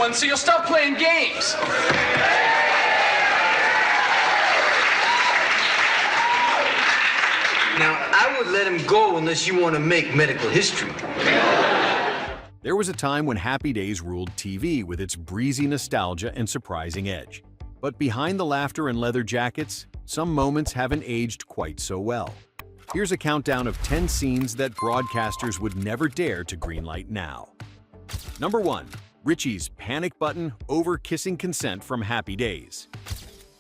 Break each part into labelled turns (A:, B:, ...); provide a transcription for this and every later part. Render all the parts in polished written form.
A: one so you'll stop playing games.
B: Now, I would let him go unless you want to make medical history.
C: There was a time when Happy Days ruled TV with its breezy nostalgia and surprising edge. But behind the laughter and leather jackets, some moments haven't aged quite so well. Here's a countdown of 10 scenes that broadcasters would never dare to greenlight now. Number 1. Richie's panic button over kissing consent from Happy Days.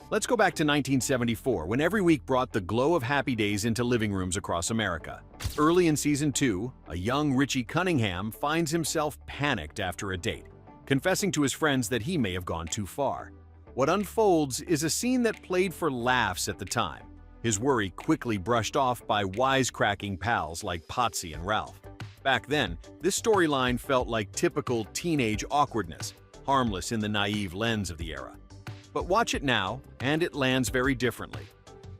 C: Let's go back to 1974, when every week brought the glow of Happy Days into living rooms across America. Early in Season 2, a young Richie Cunningham finds himself panicked after a date, confessing to his friends that he may have gone too far. What unfolds is a scene that played for laughs at the time, his worry quickly brushed off by wisecracking pals like Potsie and Ralph. Back then, this storyline felt like typical teenage awkwardness, harmless in the naive lens of the era. But watch it now, and it lands very differently.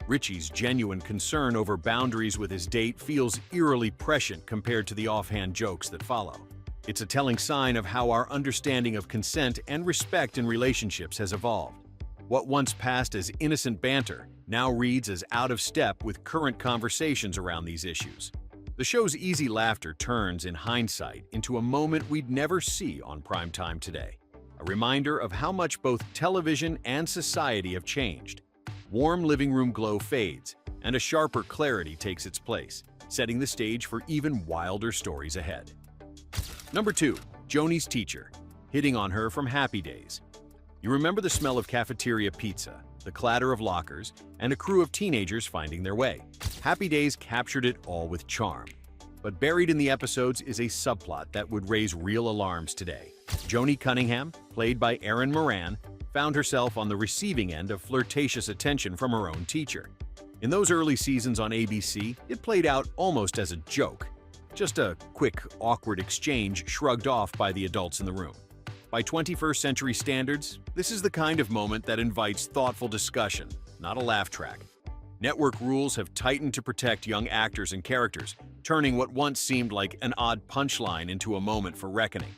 C: Richie's genuine concern over boundaries with his date feels eerily prescient compared to the offhand jokes that follow. It's a telling sign of how our understanding of consent and respect in relationships has evolved. What once passed as innocent banter now reads as out of step with current conversations around these issues. The show's easy laughter turns, in hindsight, into a moment we'd never see on primetime today. A reminder of how much both television and society have changed. Warm living room glow fades, and a sharper clarity takes its place, setting the stage for even wilder stories ahead. Number 2. Joanie's teacher, hitting on her from Happy Days. You remember the smell of cafeteria pizza, the clatter of lockers, and a crew of teenagers finding their way. Happy Days captured it all with charm. But buried in the episodes is a subplot that would raise real alarms today. Joanie Cunningham, played by Erin Moran, found herself on the receiving end of flirtatious attention from her own teacher. In those early seasons on ABC, it played out almost as a joke. Just a quick, awkward exchange shrugged off by the adults in the room. By 21st century standards, this is the kind of moment that invites thoughtful discussion, not a laugh track. Network rules have tightened to protect young actors and characters, turning what once seemed like an odd punchline into a moment for reckoning.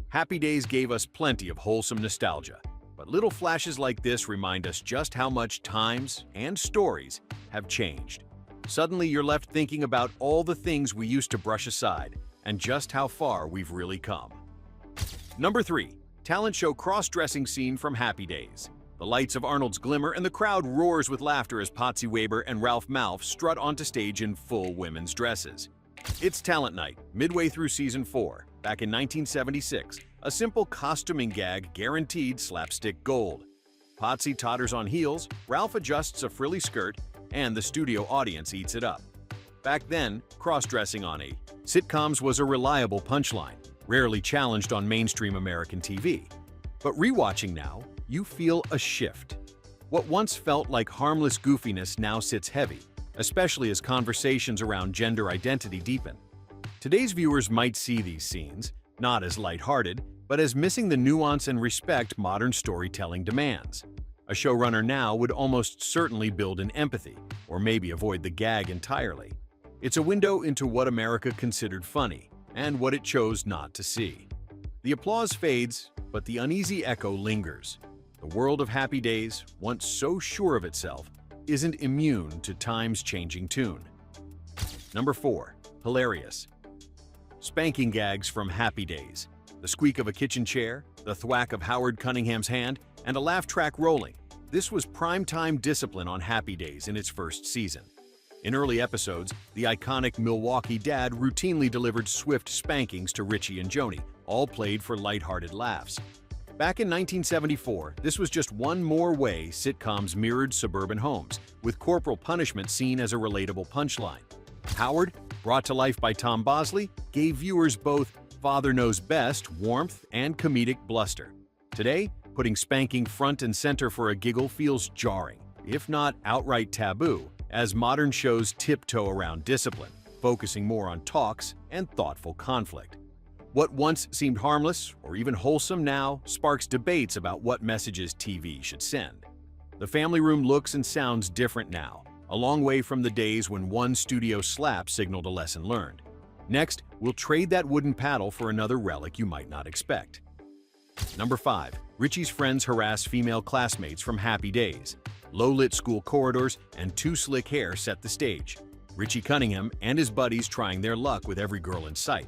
C: Happy Days gave us plenty of wholesome nostalgia, but little flashes like this remind us just how much times and stories have changed. Suddenly you're left thinking about all the things we used to brush aside and just how far we've really come. Number 3. Talent show cross-dressing scene from Happy Days. The lights of Arnold's glimmer and the crowd roars with laughter as Potsie Weber and Ralph Malph strut onto stage in full women's dresses. It's talent night, midway through Season 4, back in 1976, a simple costuming gag guaranteed slapstick gold. Potsie totters on heels, Ralph adjusts a frilly skirt, and the studio audience eats it up. Back then, cross-dressing on sitcoms was a reliable punchline, rarely challenged on mainstream American TV. But rewatching now, you feel a shift. What once felt like harmless goofiness now sits heavy, especially as conversations around gender identity deepen. Today's viewers might see these scenes, not as lighthearted, but as missing the nuance and respect modern storytelling demands. A showrunner now would almost certainly build in empathy, or maybe avoid the gag entirely. It's a window into what America considered funny, and what it chose not to see. The applause fades, but the uneasy echo lingers. The world of Happy Days, once so sure of itself, isn't immune to time's changing tune. Number 4. Hilarious. Spanking gags from Happy Days. The squeak of a kitchen chair, the thwack of Howard Cunningham's hand, and a laugh track rolling. This was primetime discipline on Happy Days in its first season. In early episodes, the iconic Milwaukee dad routinely delivered swift spankings to Richie and Joanie, all played for lighthearted laughs. Back in 1974, this was just one more way sitcoms mirrored suburban homes, with corporal punishment seen as a relatable punchline. Howard, brought to life by Tom Bosley, gave viewers both Father Knows Best warmth and comedic bluster. Today, putting spanking front and center for a giggle feels jarring, if not outright taboo, as modern shows tiptoe around discipline, focusing more on talks and thoughtful conflict. What once seemed harmless or even wholesome now sparks debates about what messages TV should send. The family room looks and sounds different now, a long way from the days when one studio slap signaled a lesson learned. Next, we'll trade that wooden paddle for another relic you might not expect. Number 5. Richie's friends harass female classmates from Happy Days. Low-lit school corridors and too slick hair set the stage. Richie Cunningham and his buddies trying their luck with every girl in sight.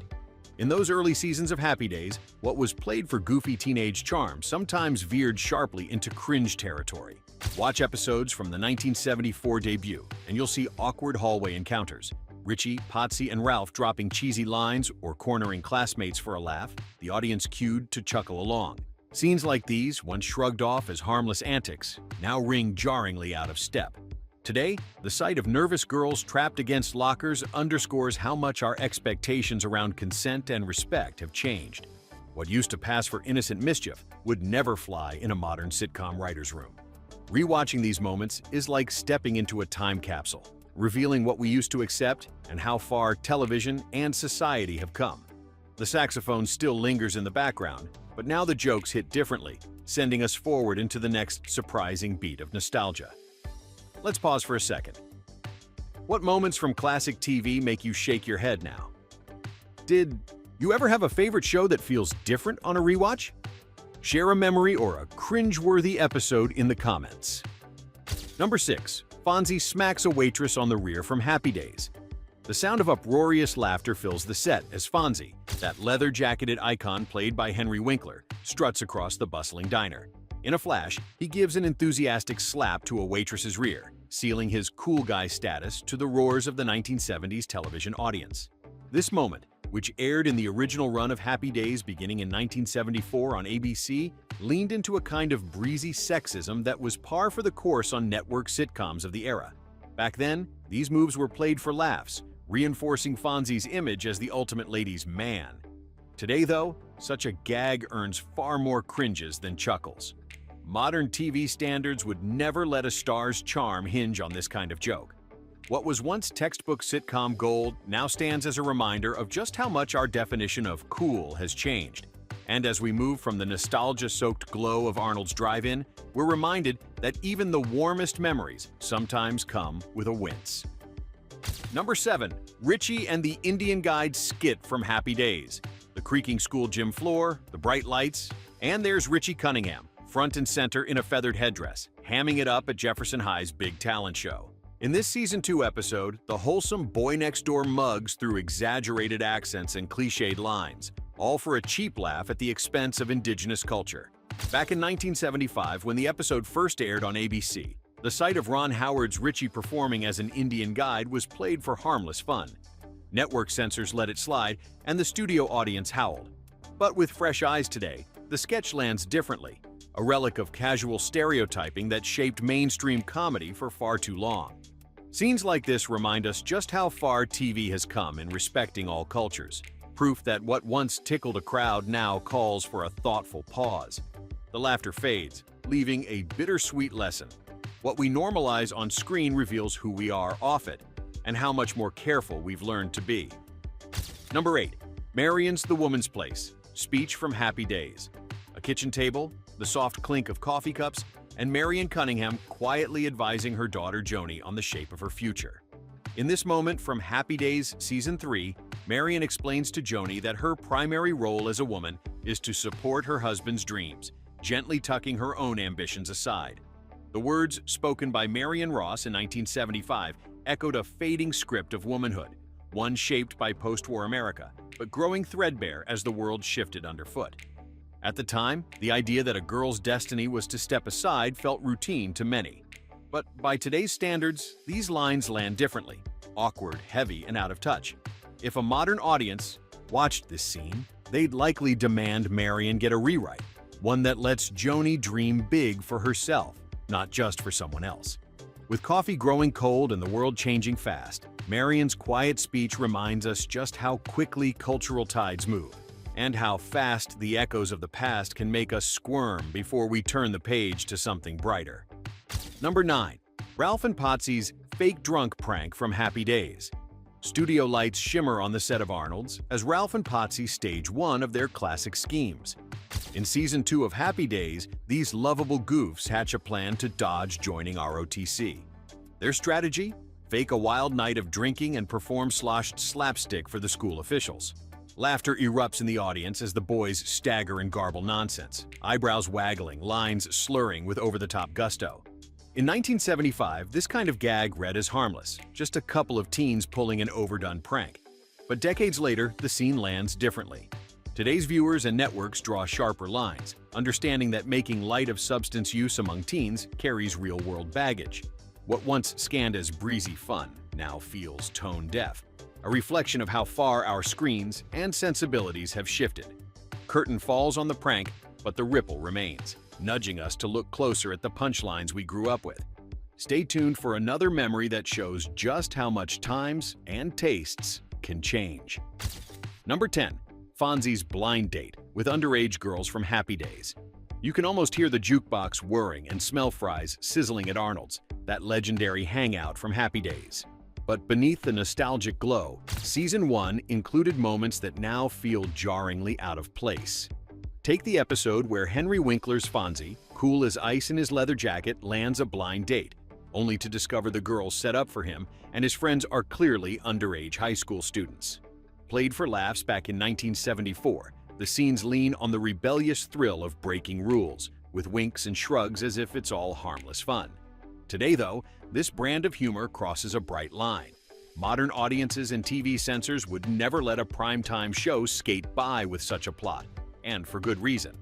C: In those early seasons of Happy Days, what was played for goofy teenage charm sometimes veered sharply into cringe territory. Watch episodes from the 1974 debut, and you'll see awkward hallway encounters. Richie, Potsie, and Ralph dropping cheesy lines or cornering classmates for a laugh, the audience cued to chuckle along. Scenes like these, once shrugged off as harmless antics, now ring jarringly out of step. Today, the sight of nervous girls trapped against lockers underscores how much our expectations around consent and respect have changed. What used to pass for innocent mischief would never fly in a modern sitcom writer's room. Rewatching these moments is like stepping into a time capsule, revealing what we used to accept and how far television and society have come. The saxophone still lingers in the background, but now the jokes hit differently, sending us forward into the next surprising beat of nostalgia. Let's pause for a second. What moments from classic TV make you shake your head now? Did you ever have a favorite show that feels different on a rewatch? Share a memory or a cringe-worthy episode in the comments. Number 6. Fonzie smacks a waitress on the rear from Happy Days. The sound of uproarious laughter fills the set as Fonzie, that leather-jacketed icon played by Henry Winkler, struts across the bustling diner. In a flash, he gives an enthusiastic slap to a waitress's rear, sealing his cool guy status to the roars of the 1970s television audience. This moment, which aired in the original run of Happy Days beginning in 1974 on ABC, leaned into a kind of breezy sexism that was par for the course on network sitcoms of the era. Back then, these moves were played for laughs, reinforcing Fonzie's image as the ultimate ladies' man. Today, though, such a gag earns far more cringes than chuckles. Modern TV standards would never let a star's charm hinge on this kind of joke. What was once textbook sitcom gold now stands as a reminder of just how much our definition of cool has changed. And as we move from the nostalgia-soaked glow of Arnold's Drive-In, we're reminded that even the warmest memories sometimes come with a wince. Number 7. Richie and the Indian Guide Skit from Happy Days. The creaking school gym floor, the bright lights, and there's Richie Cunningham, front and center in a feathered headdress, hamming it up at Jefferson High's big talent show. In this Season 2 episode, the wholesome boy-next-door mugs through exaggerated accents and cliched lines, all for a cheap laugh at the expense of indigenous culture. Back in 1975, when the episode first aired on ABC, the sight of Ron Howard's Richie performing as an Indian guide was played for harmless fun. Network censors let it slide, and the studio audience howled. But with fresh eyes today, the sketch lands differently, a relic of casual stereotyping that shaped mainstream comedy for far too long. Scenes like this remind us just how far TV has come in respecting all cultures, proof that what once tickled a crowd now calls for a thoughtful pause. The laughter fades, leaving a bittersweet lesson. What we normalize on screen reveals who we are off it, and how much more careful we've learned to be. Number 8. Marion's The Woman's Place, speech from Happy Days. A kitchen table, the soft clink of coffee cups, and Marion Cunningham quietly advising her daughter Joanie on the shape of her future. In this moment from Happy Days Season 3, Marion explains to Joanie that her primary role as a woman is to support her husband's dreams, gently tucking her own ambitions aside. The words spoken by Marion Ross in 1975 echoed a fading script of womanhood, one shaped by post-war America, but growing threadbare as the world shifted underfoot. At the time, the idea that a girl's destiny was to step aside felt routine to many. But by today's standards, these lines land differently, awkward, heavy, and out of touch. If a modern audience watched this scene, they'd likely demand Marion get a rewrite, one that lets Joanie dream big for herself, not just for someone else. With coffee growing cold and the world changing fast, Marion's quiet speech reminds us just how quickly cultural tides move, and how fast the echoes of the past can make us squirm before we turn the page to something brighter. Number 9. Ralph and Potsie's fake drunk prank from Happy Days. Studio lights shimmer on the set of Arnold's as Ralph and Potsie stage one of their classic schemes. In Season 2 of Happy Days, these lovable goofs hatch a plan to dodge joining ROTC. Their strategy? Fake a wild night of drinking and perform sloshed slapstick for the school officials. Laughter erupts in the audience as the boys stagger and garble nonsense, eyebrows waggling, lines slurring with over-the-top gusto. In 1975, this kind of gag read as harmless, just a couple of teens pulling an overdone prank. But decades later, the scene lands differently. Today's viewers and networks draw sharper lines, understanding that making light of substance use among teens carries real-world baggage. What once scanned as breezy fun now feels tone-deaf, a reflection of how far our screens and sensibilities have shifted. Curtain falls on the prank, but the ripple remains, nudging us to look closer at the punchlines we grew up with. Stay tuned for another memory that shows just how much times and tastes can change. Number 10. Fonzie's Blind Date with Underage Girls from Happy Days. You can almost hear the jukebox whirring and smell fries sizzling at Arnold's, that legendary hangout from Happy Days. But beneath the nostalgic glow, Season 1 included moments that now feel jarringly out of place. Take the episode where Henry Winkler's Fonzie, cool as ice in his leather jacket, lands a blind date, only to discover the girls set up for him and his friends are clearly underage high school students. Played for laughs back in 1974, the scenes lean on the rebellious thrill of breaking rules, with winks and shrugs as if it's all harmless fun. Today, though, this brand of humor crosses a bright line. Modern audiences and TV censors would never let a primetime show skate by with such a plot, and for good reason.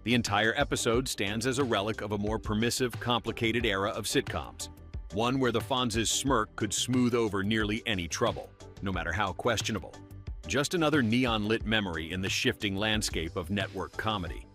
C: The entire episode stands as a relic of a more permissive, complicated era of sitcoms, one where the Fonz's smirk could smooth over nearly any trouble, no matter how questionable. Just another neon-lit memory in the shifting landscape of network comedy.